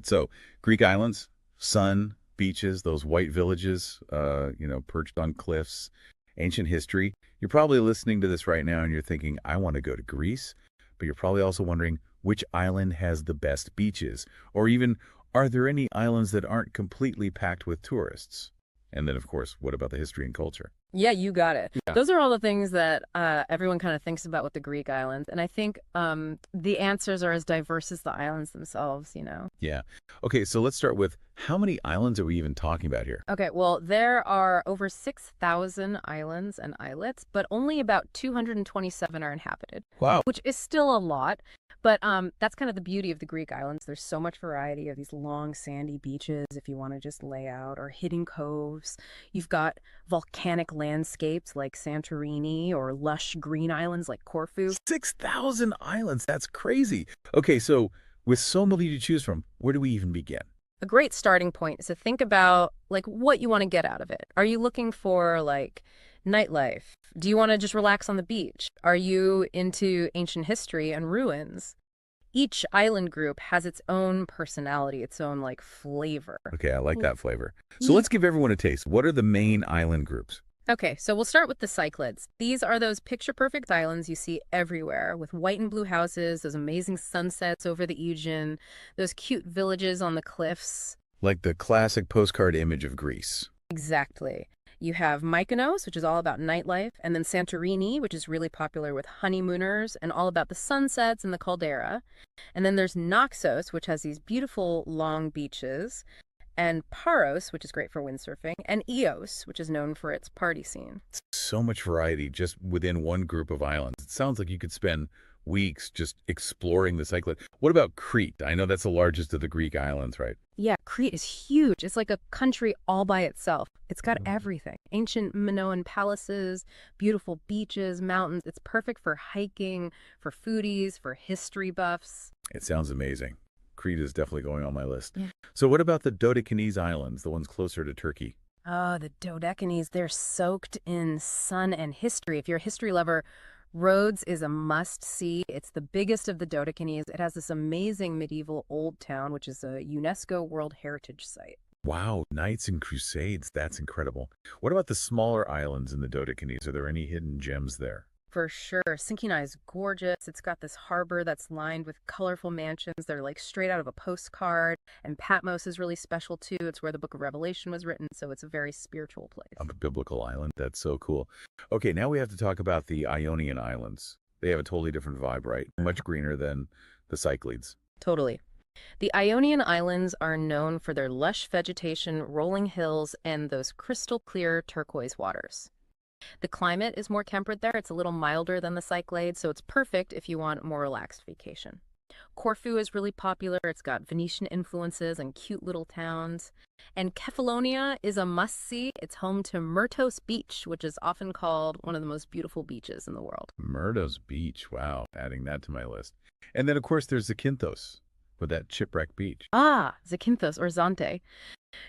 So, Greek islands, sun, beaches, those white villages, perched on cliffs, ancient history. You're probably listening to this right now and you're thinking, I want to go to Greece. But you're probably also wondering which island has the best beaches? Or even, are there any islands that aren't completely packed with tourists? And then, of course, what about the history and culture? Yeah, you got it. Yeah. Those are all the things that everyone kind of thinks about with the Greek islands. And I think the answers are as diverse as the islands themselves. Yeah. Okay, so let's start with how many islands are we even talking about here? Okay, well, there are over 6,000 islands and islets, but only about 227 are inhabited, Wow. which is still a lot. But that's kind of the beauty of the Greek islands. There's so much variety of these long sandy beaches if you want to just lay out, or hidden coves. You've got volcanic landscapes like Santorini, or lush green islands like Corfu. 6,000 islands. That's crazy. Okay, so with so many to choose from, where do we even begin? A great starting point is to think about like what you want to get out of it. Are you looking for like nightlife? Do you want to just relax on the beach? Are you into ancient history and ruins? Each island group has its own personality, its own like flavor. Okay, I like that flavor. So let's give everyone a taste. What are the main island groups? Okay, so we'll start with the Cyclades. These are those picture-perfect islands you see everywhere, with white and blue houses, those amazing sunsets over the Aegean, those cute villages on the cliffs. Like the classic postcard image of Greece. Exactly. You have Mykonos, which is all about nightlife, and then Santorini, which is really popular with honeymooners and all about the sunsets and the caldera. And then there's Naxos, which has these beautiful long beaches, and Paros, which is great for windsurfing, and Eos, which is known for its party scene. So much variety just within one group of islands. It sounds like you could spend weeks just exploring the Cyclades. What about Crete? I know that's the largest of the Greek islands, right? Yeah, Crete is huge. It's like a country all by itself. It's got everything. Ancient Minoan palaces, beautiful beaches, mountains. It's perfect for hiking, for foodies, for history buffs. It sounds amazing. Crete is definitely going on my list. Yeah. So what about the Dodecanese Islands, the ones closer to Turkey? Oh, the Dodecanese, they're soaked in sun and history. If you're a history lover, Rhodes is a must-see. It's the biggest of the Dodecanese. It has this amazing medieval old town, which is a UNESCO World Heritage Site. Wow, knights and crusades. That's incredible. What about the smaller islands in the Dodecanese? Are there any hidden gems there? For sure. Cyclades is gorgeous. It's got this harbor that's lined with colorful mansions. They're like straight out of a postcard. And Patmos is really special too. It's where the Book of Revelation was written, so it's a very spiritual place. A biblical island. That's so cool. Okay, now we have to talk about the Ionian Islands. They have a totally different vibe, right? Much greener than the Cyclades. Totally. The Ionian Islands are known for their lush vegetation, rolling hills, and those crystal clear turquoise waters. The climate is more temperate there. It's a little milder than the Cyclades, so it's perfect if you want a more relaxed vacation. Corfu is really popular. It's got Venetian influences and cute little towns. And Kefalonia is a must-see. It's home to Myrtos Beach, which is often called one of the most beautiful beaches in the world. Myrtos Beach. Wow, adding that to my list. And then, of course, there's Zakynthos with that Shipwreck Beach. Ah, Zakynthos or Zante.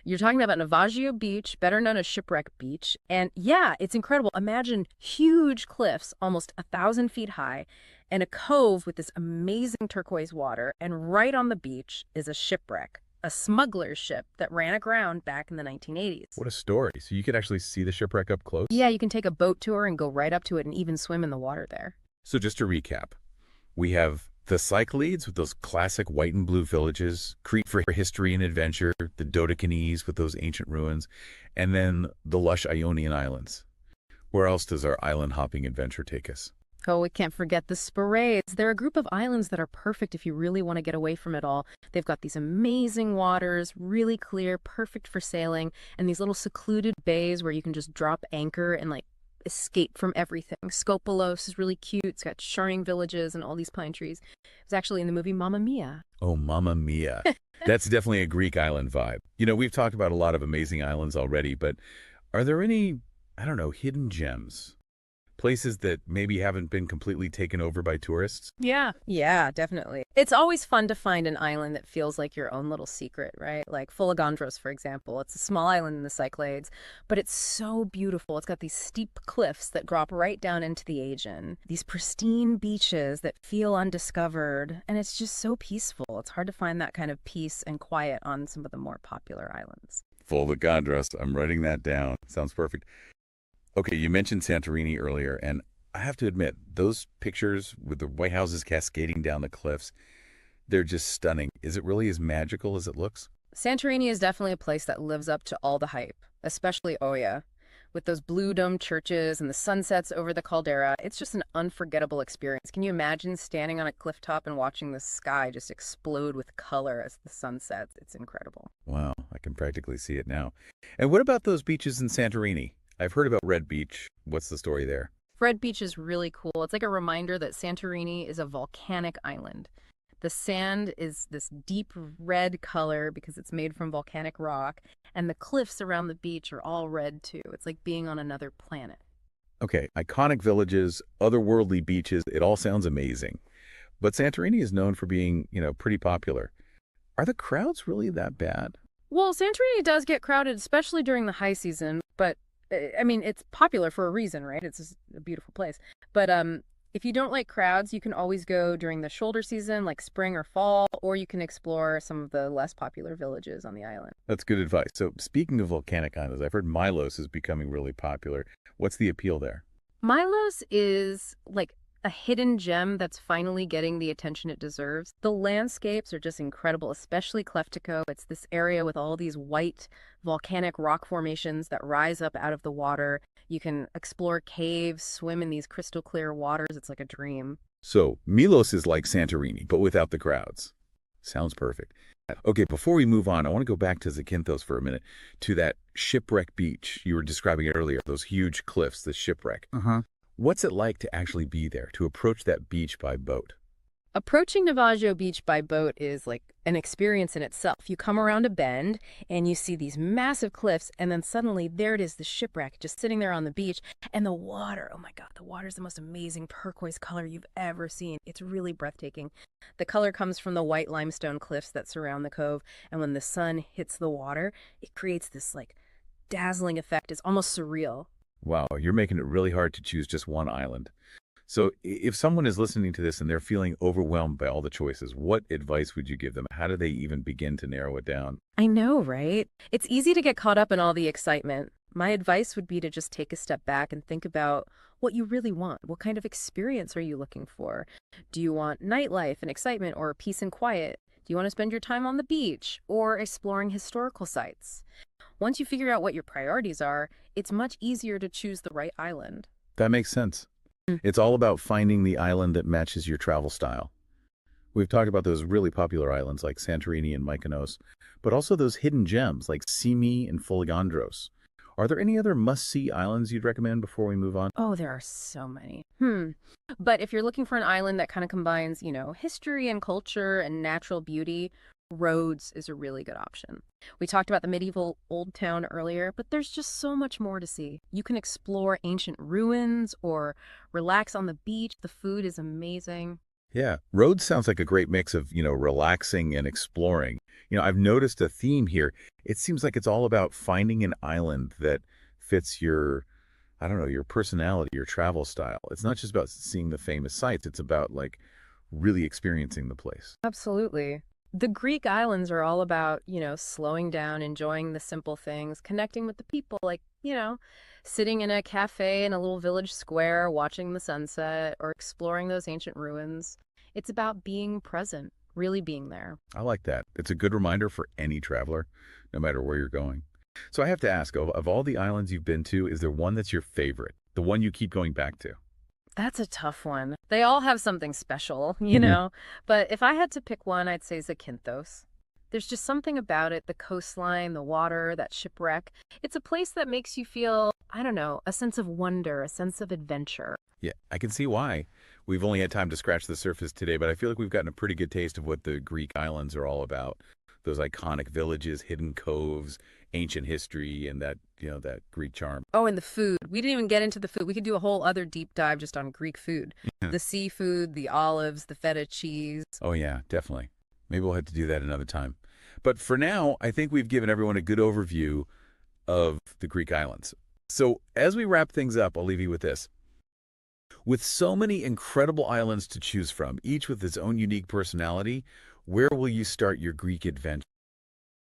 You're talking about Navajo Beach, better known as Shipwreck Beach. And yeah, it's incredible. Imagine huge cliffs, almost 1,000 feet high, and a cove with this amazing turquoise water. And right on the beach is a shipwreck, a smuggler's ship that ran aground back in the 1980s. What a story. So you could actually see the shipwreck up close? Yeah, you can take a boat tour and go right up to it and even swim in the water there. So just to recap, we have the Cyclades with those classic white and blue villages, Crete for history and adventure, the Dodecanese with those ancient ruins, and then the lush Ionian Islands. Where else does our island hopping adventure take us? Oh, we can't forget the Sporades. They're a group of islands that are perfect if you really want to get away from it all. They've got these amazing waters, really clear, perfect for sailing, and these little secluded bays where you can just drop anchor and like escape from everything. Skopelos is really cute. It's got charming villages and all these pine trees. It was actually in the movie Mamma Mia. Oh, Mamma Mia. That's definitely a Greek island vibe. You know, we've talked about a lot of amazing islands already, but are there any, I don't know, hidden gems Places that maybe haven't been completely taken over by tourists? Yeah, definitely. It's always fun to find an island that feels like your own little secret, right? Like Folegandros, for example. It's a small island in the Cyclades, but it's so beautiful. It's got these steep cliffs that drop right down into the Aegean, these pristine beaches that feel undiscovered, and it's just so peaceful. It's hard to find that kind of peace and quiet on some of the more popular islands. Folegandros, I'm writing that down. Sounds perfect. Okay, you mentioned Santorini earlier, and I have to admit, those pictures with the white houses cascading down the cliffs, they're just stunning. Is it really as magical as it looks? Santorini is definitely a place that lives up to all the hype, especially Oya. With those blue dome churches and the sunsets over the caldera, it's just an unforgettable experience. Can you imagine standing on a cliff top and watching the sky just explode with color as the sun sets? It's incredible. Wow, I can practically see it now. And what about those beaches in Santorini? I've heard about Red Beach. What's the story there? Red Beach is really cool. It's like a reminder that Santorini is a volcanic island. The sand is this deep red color because it's made from volcanic rock, and the cliffs around the beach are all red too. It's like being on another planet. Okay, iconic villages, otherworldly beaches, it all sounds amazing. But Santorini is known for being, pretty popular. Are the crowds really that bad? Well, Santorini does get crowded, especially during the high season, but I mean, it's popular for a reason, right? It's just a beautiful place. But if you don't like crowds, you can always go during the shoulder season, like spring or fall, or you can explore some of the less popular villages on the island. That's good advice. So speaking of volcanic islands, I've heard Milos is becoming really popular. What's the appeal there? Milos is like a hidden gem that's finally getting the attention it deserves. The landscapes are just incredible, especially Kleftico. It's this area with all these white volcanic rock formations that rise up out of the water. You can explore caves, swim in these crystal clear waters. It's like a dream. So Milos is like Santorini, but without the crowds. Sounds perfect. Okay, before we move on, I want to go back to Zakynthos for a minute, to that Shipwreck beach you were describing it earlier, those huge cliffs, the Shipwreck. What's it like to actually be there, to approach that beach by boat? Approaching Navajo Beach by boat is like an experience in itself. You come around a bend and you see these massive cliffs, and then suddenly there it is, the shipwreck, just sitting there on the beach. And the water, oh my God, the water is the most amazing turquoise color you've ever seen. It's really breathtaking. The color comes from the white limestone cliffs that surround the cove, and when the sun hits the water, it creates this like dazzling effect. It's almost surreal. Wow, you're making it really hard to choose just one island. So if someone is listening to this and they're feeling overwhelmed by all the choices, what advice would you give them? How do they even begin to narrow it down? I know, right? It's easy to get caught up in all the excitement. My advice would be to just take a step back and think about what you really want. What kind of experience are you looking for? Do you want nightlife and excitement, or peace and quiet? Do you want to spend your time on the beach or exploring historical sites? Once you figure out what your priorities are, it's much easier to choose the right island. That makes sense. It's all about finding the island that matches your travel style. We've talked about those really popular islands like Santorini and Mykonos, but also those hidden gems like Simi and Folegandros. Are there any other must-see islands you'd recommend before we move on? Oh, there are so many. But if you're looking for an island that kind of combines, history and culture and natural beauty, Rhodes is a really good option. We talked about the medieval Old Town earlier, but there's just so much more to see. You can explore ancient ruins or relax on the beach. The food is amazing. Yeah, Rhodes sounds like a great mix of, relaxing and exploring. I've noticed a theme here. It seems like it's all about finding an island that fits your, I don't know, your personality, your travel style. It's not just about seeing the famous sites. It's about, like, really experiencing the place. Absolutely. The Greek islands are all about, slowing down, enjoying the simple things, connecting with the people, like, sitting in a cafe in a little village square, watching the sunset, or exploring those ancient ruins. It's about being present, really being there. I like that. It's a good reminder for any traveler, no matter where you're going. So I have to ask, of all the islands you've been to, is there one that's your favorite? The one you keep going back to? That's a tough one. They all have something special, you know? But if I had to pick one, I'd say Zakynthos. There's just something about it, the coastline, the water, that shipwreck. It's a place that makes you feel, I don't know, a sense of wonder, a sense of adventure. Yeah, I can see why. We've only had time to scratch the surface today, but I feel like we've gotten a pretty good taste of what the Greek islands are all about. those iconic villages, hidden coves, ancient history, and that, that Greek charm. Oh, and the food. We didn't even get into the food. We could do a whole other deep dive just on Greek food. Yeah. The seafood, the olives, the feta cheese. Oh, yeah, definitely. Maybe we'll have to do that another time. But for now, I think we've given everyone a good overview of the Greek islands. So as we wrap things up, I'll leave you with this. With so many incredible islands to choose from, each with its own unique personality, where will you start your Greek adventure?